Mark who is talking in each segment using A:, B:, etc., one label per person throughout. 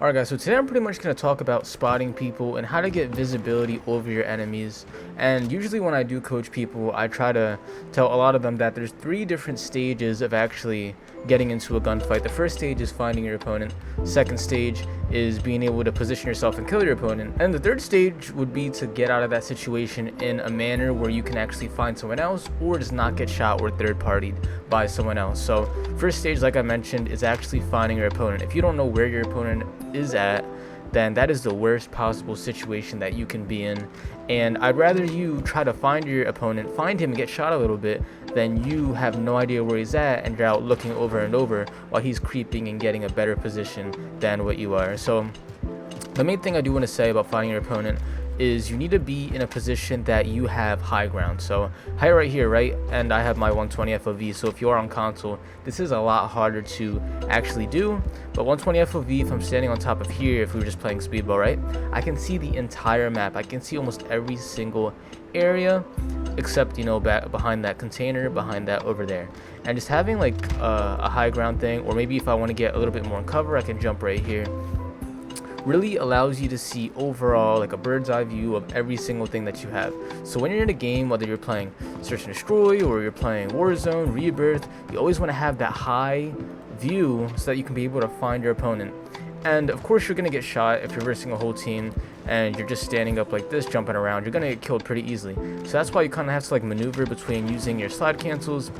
A: Alright guys, so today I'm pretty much going to talk about spotting people and how to get visibility over your enemies. And usually when I do coach people, I try to tell a lot of them that there's 3 different stages of actually getting into a gunfight. The first stage is finding your opponent, second stage is being able to position yourself and kill your opponent, and the third stage would be to get out of that situation in a manner where you can actually find someone else or just not get shot or third partied by someone else. So first stage, like I mentioned, is actually finding your opponent. If you don't know where your opponent is at, then that is the worst possible situation that you can be in, and I'd rather you try to find your opponent, find him and get shot a little bit, than you have no idea where he's at and you're out looking over and over while he's creeping and getting a better position than what you are. So the main thing I do want to say about finding your opponent is you need to be in a position that you have high ground. So height right here, right, and I have my 120 FOV, so if you are on console, this is a lot harder to actually do. But 120 FOV, if I'm standing on top of here, if we were just playing speedball, right, I can see the entire map. I can see almost every single area except, you know, back behind that container, behind that over there. And just having like a high ground thing, or maybe if I want to get a little bit more in cover, I can jump right here, really allows you to see overall like a bird's eye view of every single thing that you have. So when you're in a game, whether you're playing Search and Destroy or you're playing Warzone, Rebirth, you always want to have that high view so that you can be able to find your opponent. And of course you're going to get shot if you're versing a whole team and you're just standing up like this jumping around. You're going to get killed pretty easily. So that's why you kind of have to like maneuver between using your slide cancels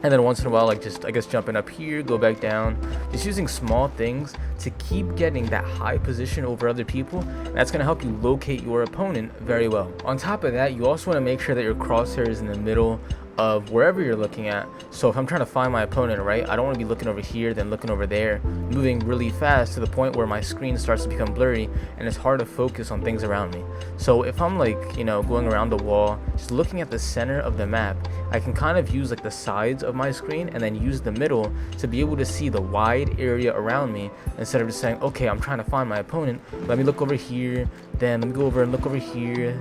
A: and then once in a while, like just, I guess, jumping up here, go back down, just using small things to keep getting that high position over other people. And that's going to help you locate your opponent very well. On top of that, you also want to make sure that your crosshair is in the middle of wherever you're looking at. So if I'm trying to find my opponent, right, I don't want to be looking over here, then looking over there, moving really fast to the point where my screen starts to become blurry and it's hard to focus on things around me. So if I'm like, you know, going around the wall, just looking at the center of the map, I can kind of use like the sides of my screen and then use the middle to be able to see the wide area around me, instead of just saying, okay, I'm trying to find my opponent, let me look over here, then let me go over and look over here,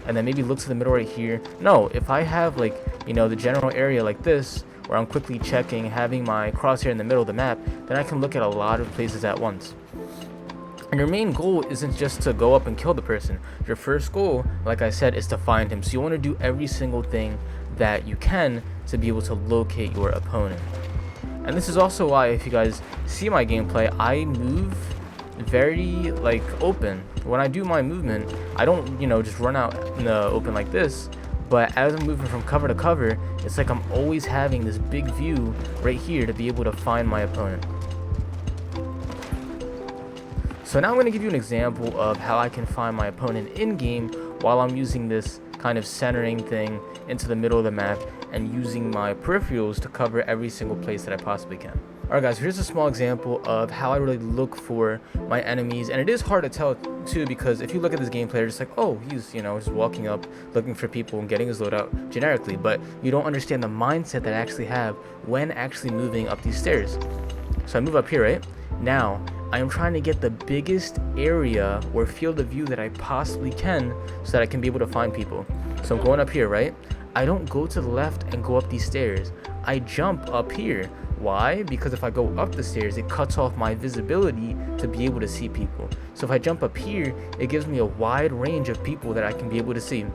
A: and then maybe look to the middle right here. No, if I have like, you know, the general area like this, where I'm quickly checking, having my crosshair in the middle of the map, then I can look at a lot of places at once. And your main goal isn't just to go up and kill the person. Your first goal, like I said, is to find him. So you want to do every single thing that you can to be able to locate your opponent. And this is also why, if you guys see my gameplay, I move very like open. When I do my movement, I don't, you know, just run out in the open like this, but as I'm moving from cover to cover, it's like I'm always having this big view right here to be able to find my opponent. So now I'm going to give you an example of how I can find my opponent in game while I'm using this kind of centering thing into the middle of the map and using my peripherals to cover every single place that I possibly can. Alright guys, here's a small example of how I really look for my enemies, and it is hard to tell too, because if you look at this gameplay, you're just like, oh, he's, you know, just walking up looking for people and getting his loadout generically, but you don't understand the mindset that I actually have when actually moving up these stairs. So I move up here, right? Now, I am trying to get the biggest area or field of view that I possibly can so that I can be able to find people. So I'm going up here, right? I don't go to the left and go up these stairs. I jump up here. Why? Because if I go up the stairs, it cuts off my visibility to be able to see people. So if I jump up here, it gives me a wide range of people that I can be able to see.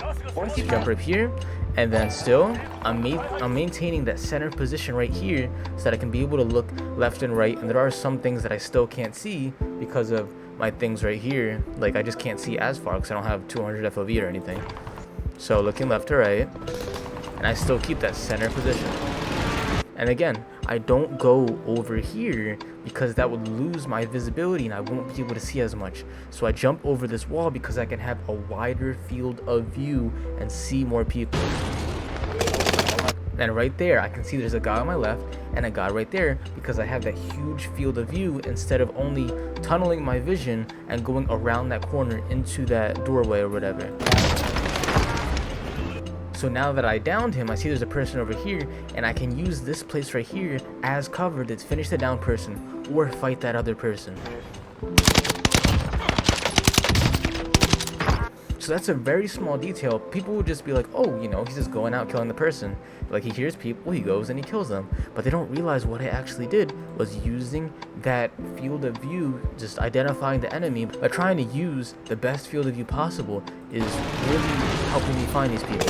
A: So jump up here, and then still, I'm maintaining that center position right here so that I can be able to look left and right. And there are some things that I still can't see because of my things right here. Like, I just can't see as far because I don't have 200 FOV or anything. So looking left to right, and I still keep that center position. And again, I don't go over here because that would lose my visibility and I won't be able to see as much. So I jump over this wall because I can have a wider field of view and see more people. And right there, I can see there's a guy on my left and a guy right there because I have that huge field of view instead of only tunneling my vision and going around that corner into that doorway or whatever. So now that I downed him, I see there's a person over here, and I can use this place right here as cover to finish the down person or fight that other person. So that's a very small detail. People would just be like, oh, you know, he's just going out killing the person. Like, he hears people, he goes and he kills them. But they don't realize what I actually did was using that field of view, just identifying the enemy, but trying to use the best field of view possible is really helping me find these people.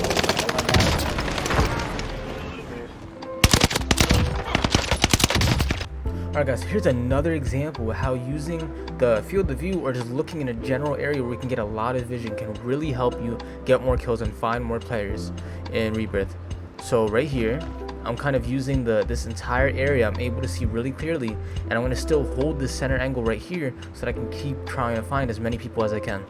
A: Alright guys, here's another example of how using the field of view or just looking in a general area where we can get a lot of vision can really help you get more kills and find more players in Rebirth. So right here, I'm kind of using this entire area. I'm able to see really clearly, and I'm going to still hold the center angle right here so that I can keep trying to find as many people as I can.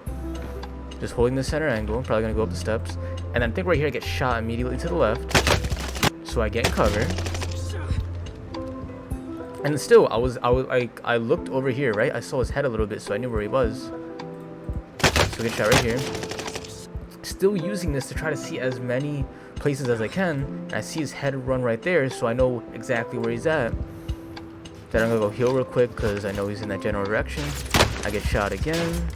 A: Just holding the center angle, probably going to go up the steps, and then I think right here I get shot immediately to the left, so I get in cover. And still, I looked over here, right? I saw his head a little bit, so I knew where he was. So get shot right here. Still using this to try to see as many places as I can. And I see his head run right there, so I know exactly where he's at. Then I'm gonna go heal real quick because I know he's in that general direction. I get shot again.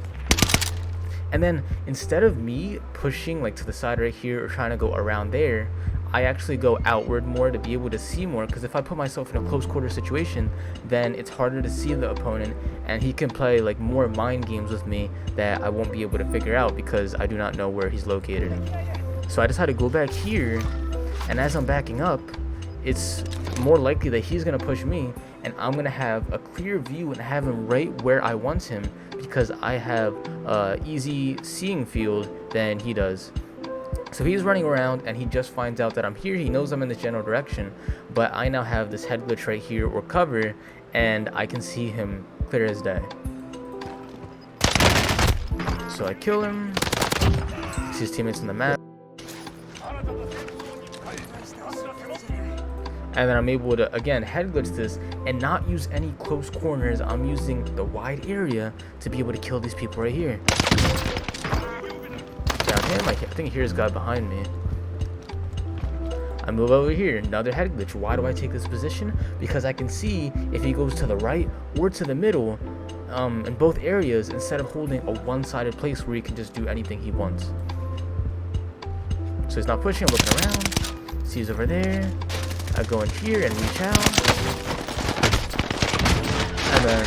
A: And then instead of me pushing like to the side right here or trying to go around there, I actually go outward more to be able to see more, because if I put myself in a close quarter situation, then it's harder to see the opponent, and he can play like more mind games with me that I won't be able to figure out because I do not know where he's located. So I decided to go back here, and as I'm backing up, it's more likely that he's gonna push me, and I'm gonna have a clear view and have him right where I want him because I have easy seeing field than he does. So he's running around and he just finds out that I'm here. He knows I'm in this general direction, but I now have this head glitch right here or cover, and I can see him clear as day. So I kill him. See his teammates on the map. And then I'm able to, again, head glitch this and not use any close corners. I'm using the wide area to be able to kill these people right here. Down him, I think I hear this guy behind me. I move over here, another head glitch. Why do I take this position? Because I can see if he goes to the right or to the middle in both areas, instead of holding a one-sided place where he can just do anything he wants. So he's not pushing, I'm looking around. See he's over there. I go in here and reach out. And then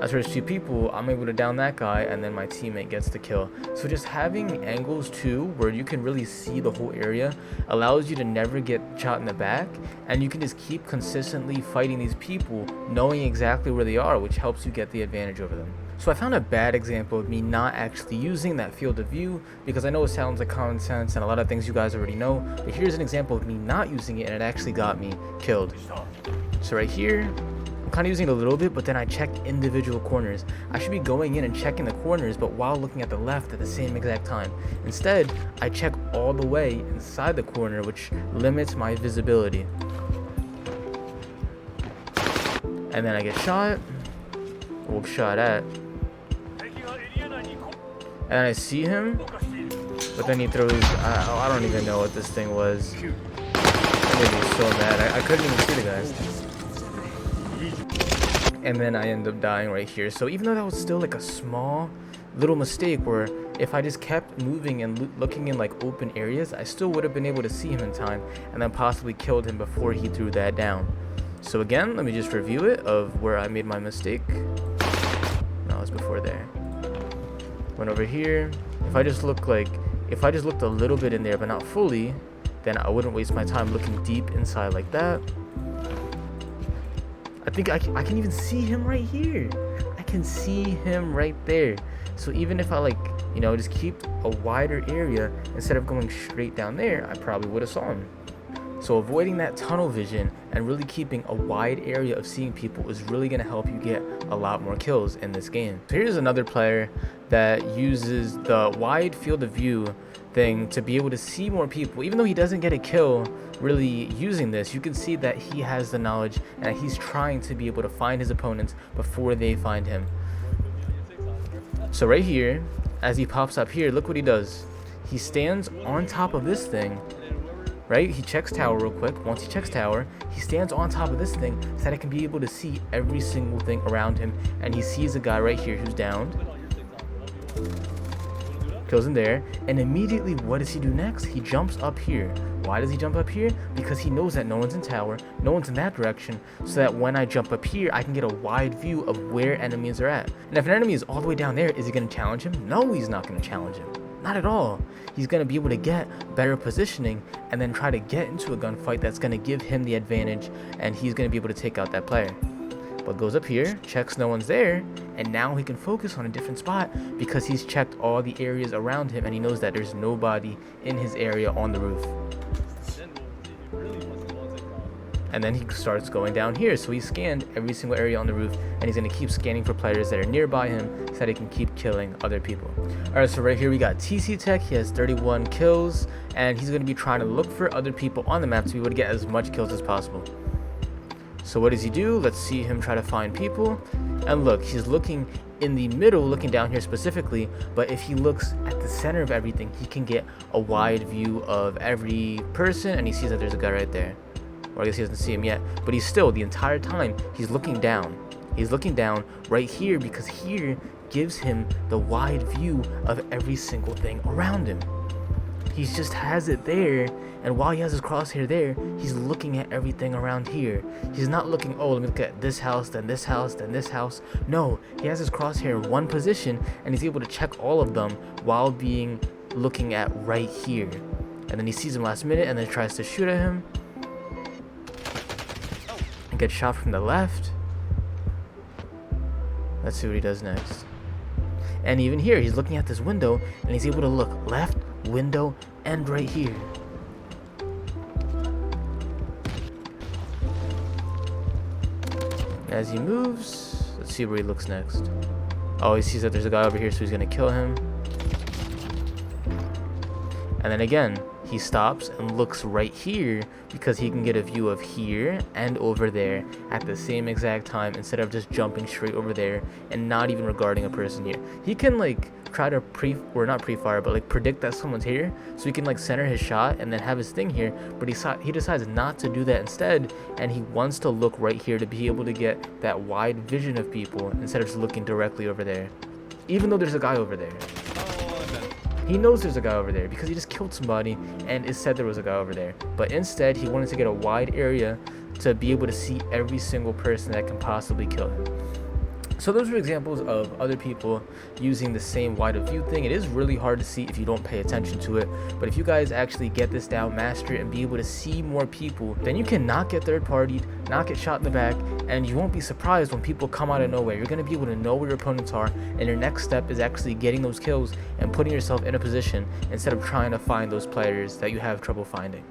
A: as there's two people, I'm able to down that guy, and then my teammate gets the kill. So just having angles too, where you can really see the whole area, allows you to never get shot in the back, and you can just keep consistently fighting these people, knowing exactly where they are, which helps you get the advantage over them. So I found a bad example of me not actually using that field of view, because I know it sounds like common sense and a lot of things you guys already know, but here's an example of me not using it and it actually got me killed. So right here, I'm kind of using it a little bit, but then I check individual corners. I should be going in and checking the corners, but while looking at the left at the same exact time. Instead, I check all the way inside the corner, which limits my visibility. And then I get shot, or shot at. And I see him, but then he throws, I don't even know what this thing was. That made me so mad, I couldn't even see the guys. And then I end up dying right here. So even though that was still like a small little mistake, where if I just kept moving and looking in like open areas, I still would have been able to see him in time and then possibly killed him before he threw that down. So again, let me just review it of where I made my mistake. No, it's before there. Went over here. If I just looked a little bit in there but not fully, then I wouldn't waste my time looking deep inside like that. I think I can even see him right here. I can see him right there. So even if I just keep a wider area instead of going straight down there, I probably would have saw him. So avoiding that tunnel vision and really keeping a wide area of seeing people is really going to help you get a lot more kills in this game. So here's another player that uses the wide field of view thing to be able to see more people. Even though he doesn't get a kill really using this, you can see that he has the knowledge and that he's trying to be able to find his opponents before they find him. So right here, as he pops up here, look what he does. He stands on top of this thing, right? He checks tower real quick. Once he checks tower, he stands on top of this thing so that I can be able to see every single thing around him, and he sees a guy right here who's downed. Kills him there, and immediately what does he do next? He jumps up here Why does he jump up here? Because he knows that no one's in tower, no one's in that direction, so that when I jump up here, I can get a wide view of where enemies are at. And if an enemy is all the way down there, is he going to challenge him? No, he's not going to challenge him. Not at all. He's going to be able to get better positioning and then try to get into a gunfight that's going to give him the advantage, and he's going to be able to take out that player. But goes up here, checks no one's there, and now he can focus on a different spot because he's checked all the areas around him and he knows that there's nobody in his area on the roof. And then he starts going down here, so he scanned every single area on the roof, and he's going to keep scanning for players that are nearby him so that he can keep killing other people. Alright, so right here we got TcTekk. He has 31 kills, and he's going to be trying to look for other people on the map to be able to get as much kills as possible. So what does he do? Let's see him try to find people. And look, he's looking in the middle, looking down here specifically, but if he looks at the center of everything, he can get a wide view of every person, and he sees that there's a guy right there. Or I guess he doesn't see him yet, but he's still, the entire time, he's looking down. He's looking down right here because here gives him the wide view of every single thing around him. He just has it there, and while he has his crosshair there, he's looking at everything around here. He's not looking, oh, let me look at this house, then this house, then this house. No, he has his crosshair in one position, and he's able to check all of them while being looking at right here. And then he sees him last minute, and then tries to shoot at him. And gets shot from the left. Let's see what he does next. And even here, he's looking at this window, and he's able to look left, window, and right here. As he moves, let's see where he looks next. Oh, he sees that there's a guy over here, so he's gonna kill him. And then again, he stops and looks right here because he can get a view of here and over there at the same exact time instead of just jumping straight over there and not even regarding a person here. He can like try to pre-fire, but like predict that someone's here, so he can like center his shot and then have his thing here, but he decides not to do that instead, and he wants to look right here to be able to get that wide vision of people instead of just looking directly over there, even though there's a guy over there. He knows there's a guy over there because he just killed somebody and it said there was a guy over there. But instead, he wanted to get a wide area to be able to see every single person that can possibly kill him. So those are examples of other people using the same wide of view thing. It is really hard to see if you don't pay attention to it, but if you guys actually get this down, master it, and be able to see more people, then you can not get third-partied, not get shot in the back, and you won't be surprised when people come out of nowhere. You're going to be able to know where your opponents are, and your next step is actually getting those kills and putting yourself in a position instead of trying to find those players that you have trouble finding.